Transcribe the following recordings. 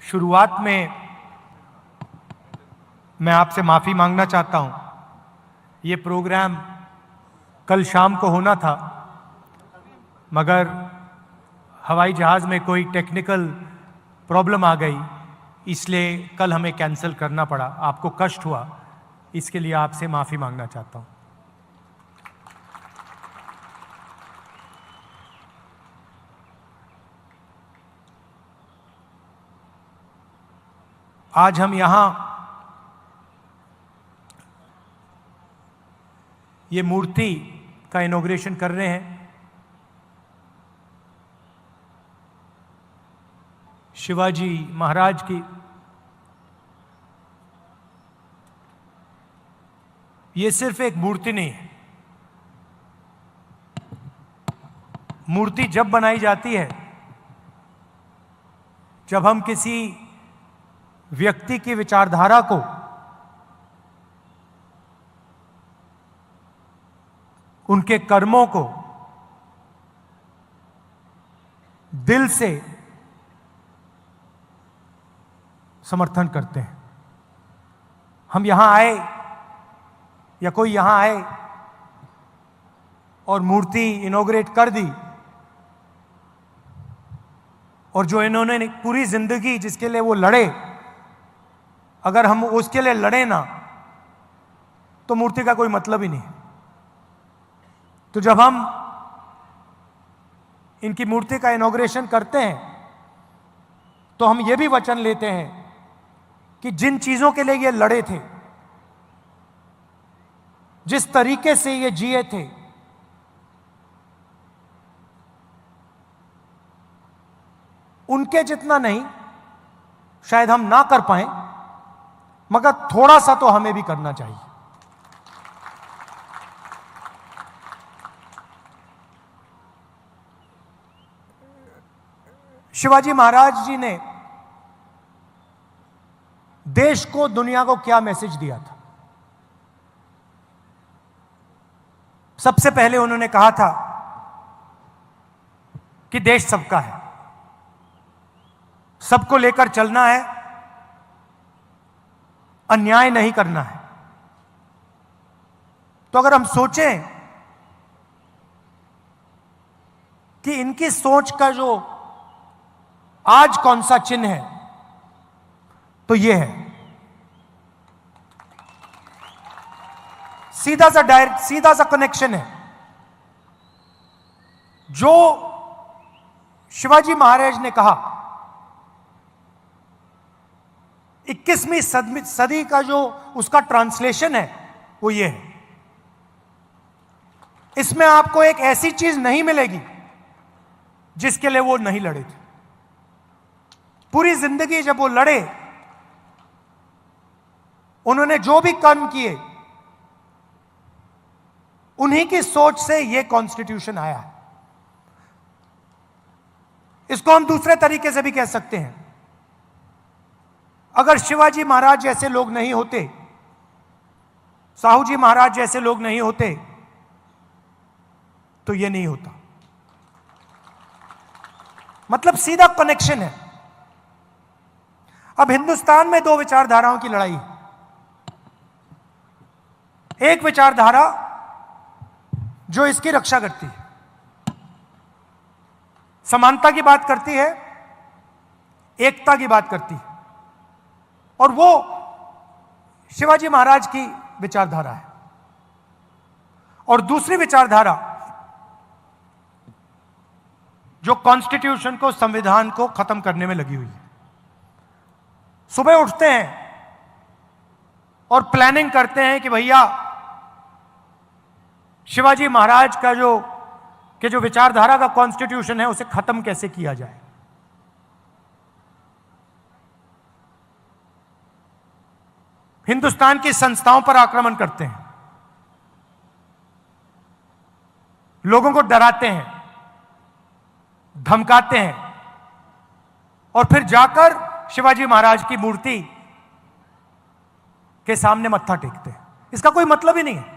शुरुआत में मैं आपसे माफ़ी मांगना चाहता हूं। ये प्रोग्राम कल शाम को होना था, मगर हवाई जहाज़ में कोई टेक्निकल प्रॉब्लम आ गई, इसलिए कल हमें कैंसिल करना पड़ा। आपको कष्ट हुआ, इसके लिए आपसे माफ़ी मांगना चाहता हूं। आज हम यहां ये मूर्ति का इनॉग्रेशन कर रहे हैं। शिवाजी महाराज की ये सिर्फ एक मूर्ति नहीं है। मूर्ति जब बनाई जाती है, जब हम किसी व्यक्ति की विचारधारा को उनके कर्मों को दिल से समर्थन करते हैं। हम यहां आए या कोई यहां आए और मूर्ति इनॉग्रेट कर दी, और जो इन्होंने पूरी जिंदगी जिसके लिए वो लड़े, अगर हम उसके लिए लड़े ना, तो मूर्ति का कोई मतलब ही नहीं। तो जब हम इनकी मूर्ति का इनॉग्रेशन करते हैं, तो हम ये भी वचन लेते हैं कि जिन चीजों के लिए ये लड़े थे, जिस तरीके से ये जिए थे, उनके जितना नहीं शायद हम ना कर पाए, मगर थोड़ा सा तो हमें भी करना चाहिए। शिवाजी महाराज जी ने देश को, दुनिया को क्या मैसेज दिया था? सबसे पहले उन्होंने कहा था कि देश सबका है, सबको लेकर चलना है, अन्याय नहीं करना है। तो अगर हम सोचें कि इनकी सोच का जो आज कौन सा चिन्ह है, तो यह है सीधा सा कनेक्शन है। जो शिवाजी महाराज ने कहा, 21वीं सदी का जो उसका ट्रांसलेशन है, वो ये है। इसमें आपको एक ऐसी चीज नहीं मिलेगी जिसके लिए वो नहीं लड़े थे। पूरी जिंदगी जब वो लड़े, उन्होंने जो भी कर्म किए, उन्हीं की सोच से ये कॉन्स्टिट्यूशन आया है। इसको हम दूसरे तरीके से भी कह सकते हैं, अगर शिवाजी महाराज जैसे लोग नहीं होते, साहू जी महाराज जैसे लोग नहीं होते, तो ये नहीं होता। मतलब सीधा कनेक्शन है। अब हिंदुस्तान में दो विचारधाराओं की लड़ाई है। एक विचारधारा जो इसकी रक्षा करती है, समानता की बात करती है, एकता की बात करती है, और वो शिवाजी महाराज की विचारधारा है। और दूसरी विचारधारा जो कॉन्स्टिट्यूशन को, संविधान को खत्म करने में लगी हुई है। सुबह उठते हैं और प्लानिंग करते हैं कि भैया शिवाजी महाराज का जो विचारधारा का कॉन्स्टिट्यूशन है, उसे खत्म कैसे किया जाए। हिंदुस्तान की संस्थाओं पर आक्रमण करते हैं, लोगों को डराते हैं, धमकाते हैं, और फिर जाकर शिवाजी महाराज की मूर्ति के सामने मत्था टेकते हैं। इसका कोई मतलब ही नहीं है।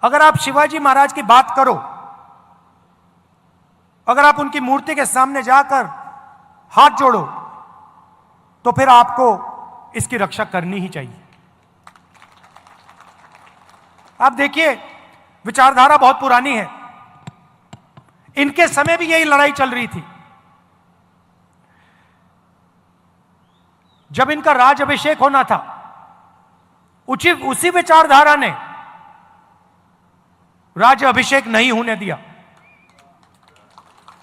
अगर आप शिवाजी महाराज की बात करो, अगर आप उनकी मूर्ति के सामने जाकर हाथ जोड़ो तो फिर आपको इसकी रक्षा करनी ही चाहिए। आप देखिए, विचारधारा बहुत पुरानी है। इनके समय भी यही लड़ाई चल रही थी। जब इनका राज अभिषेक होना था, उसी विचारधारा ने राज्य अभिषेक नहीं होने दिया।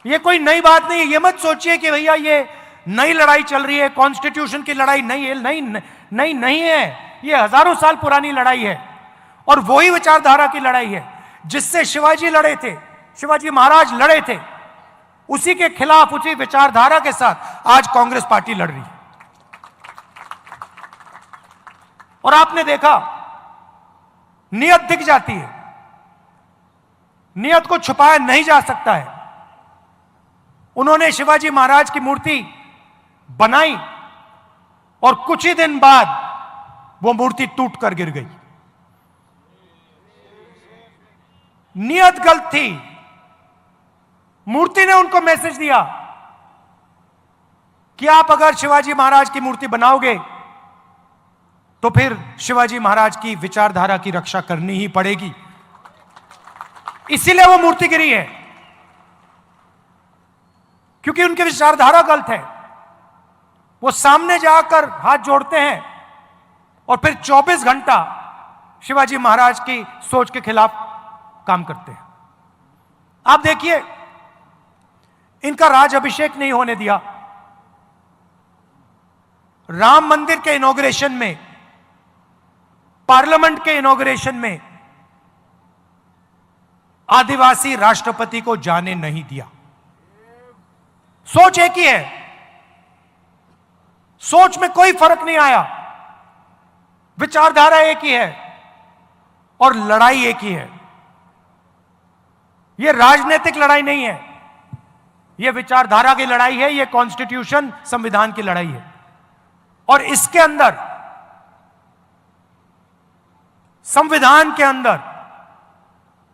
यह कोई नई बात नहीं है। यह मत सोचिए कि भैया ये नई लड़ाई चल रही है, कॉन्स्टिट्यूशन की लड़ाई नहीं है। नहीं है। यह हजारों साल पुरानी लड़ाई है और वही विचारधारा की लड़ाई है जिससे शिवाजी लड़े थे, शिवाजी महाराज लड़े थे। उसी के खिलाफ, उसी विचारधारा के साथ आज कांग्रेस पार्टी लड़ रही है। और आपने देखा, नियत दिख जाती है, नियत को छुपाया नहीं जा सकता है। उन्होंने शिवाजी महाराज की मूर्ति बनाई और कुछ ही दिन बाद वो मूर्ति टूट कर गिर गई। नियत गलत थी। मूर्ति ने उनको मैसेज दिया कि आप अगर शिवाजी महाराज की मूर्ति बनाओगे तो फिर शिवाजी महाराज की विचारधारा की रक्षा करनी ही पड़ेगी। इसीलिए वो मूर्ति गिरी है, क्योंकि उनकी विचारधारा गलत है। वो सामने जाकर हाथ जोड़ते हैं और फिर 24 घंटा शिवाजी महाराज की सोच के खिलाफ काम करते हैं। आप देखिए, इनका राज अभिषेक नहीं होने दिया। राम मंदिर के इनॉग्रेशन में, पार्लियामेंट के इनॉग्रेशन में आदिवासी राष्ट्रपति को जाने नहीं दिया। सोच एक ही है, सोच में कोई फर्क नहीं आया, विचारधारा एक ही है और लड़ाई एक ही है। यह राजनीतिक लड़ाई नहीं है, यह विचारधारा की लड़ाई है, यह कॉन्स्टिट्यूशन, संविधान की लड़ाई है। और इसके अंदर, संविधान के अंदर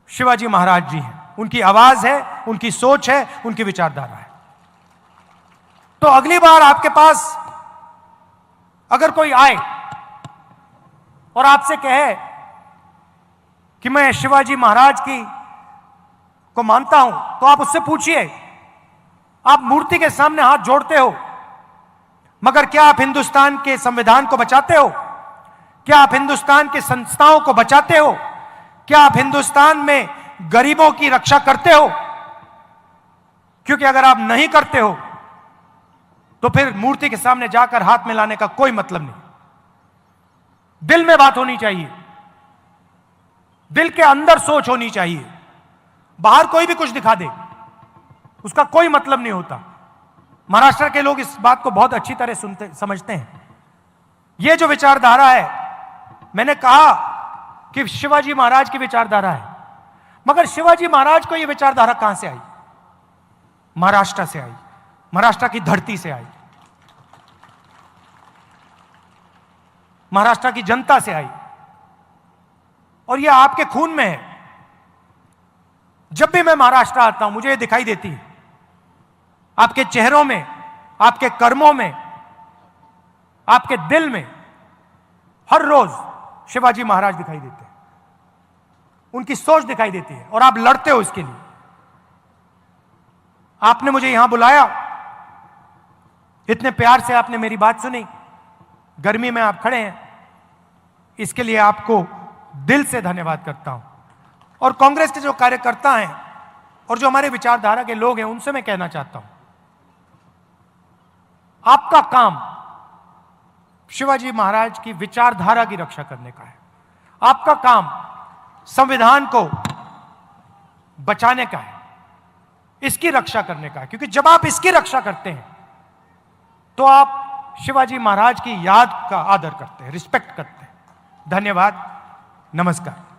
शिवाजी महाराज जी हैं। उनकी आवाज है, उनकी सोच है, उनकी विचारधारा है। तो अगली बार आपके पास अगर कोई आए और आपसे कहे कि मैं शिवाजी महाराज को मानता हूं, तो आप उससे पूछिए, आप मूर्ति के सामने हाथ जोड़ते हो, मगर क्या आप हिंदुस्तान के संविधान को बचाते हो? क्या आप हिंदुस्तान की संस्थाओं को बचाते हो? क्या आप हिंदुस्तान में गरीबों की रक्षा करते हो? क्योंकि अगर आप नहीं करते हो तो फिर मूर्ति के सामने जाकर हाथ मिलाने का कोई मतलब नहीं। दिल में बात होनी चाहिए, दिल के अंदर सोच होनी चाहिए। बाहर कोई भी कुछ दिखा दे, उसका कोई मतलब नहीं होता। महाराष्ट्र के लोग इस बात को बहुत अच्छी तरह समझते हैं। यह जो विचारधारा है, मैंने कहा कि शिवाजी महाराज की विचारधारा है, मगर शिवाजी महाराज को यह विचारधारा कहां से आई? महाराष्ट्र से आई, महाराष्ट्र की धरती से आई, महाराष्ट्र की जनता से आई, और यह आपके खून में है। जब भी मैं महाराष्ट्र आता हूं, मुझे यह दिखाई देती है, आपके चेहरों में, आपके कर्मों में, आपके दिल में हर रोज शिवाजी महाराज दिखाई देते हैं, उनकी सोच दिखाई देती है, और आप लड़ते हो इसके लिए। आपने मुझे यहां बुलाया, इतने प्यार से आपने मेरी बात सुनी, गर्मी में आप खड़े हैं, इसके लिए आपको दिल से धन्यवाद करता हूं। और कांग्रेस के जो कार्यकर्ता हैं और जो हमारे विचारधारा के लोग हैं, उनसे मैं कहना चाहता हूं, आपका काम शिवाजी महाराज की विचारधारा की रक्षा करने का है। आपका काम संविधान को बचाने का है, इसकी रक्षा करने का है। क्योंकि जब आप इसकी रक्षा करते हैं तो आप शिवाजी महाराज की याद का आदर करते हैं, रिस्पेक्ट करते हैं। धन्यवाद, नमस्कार।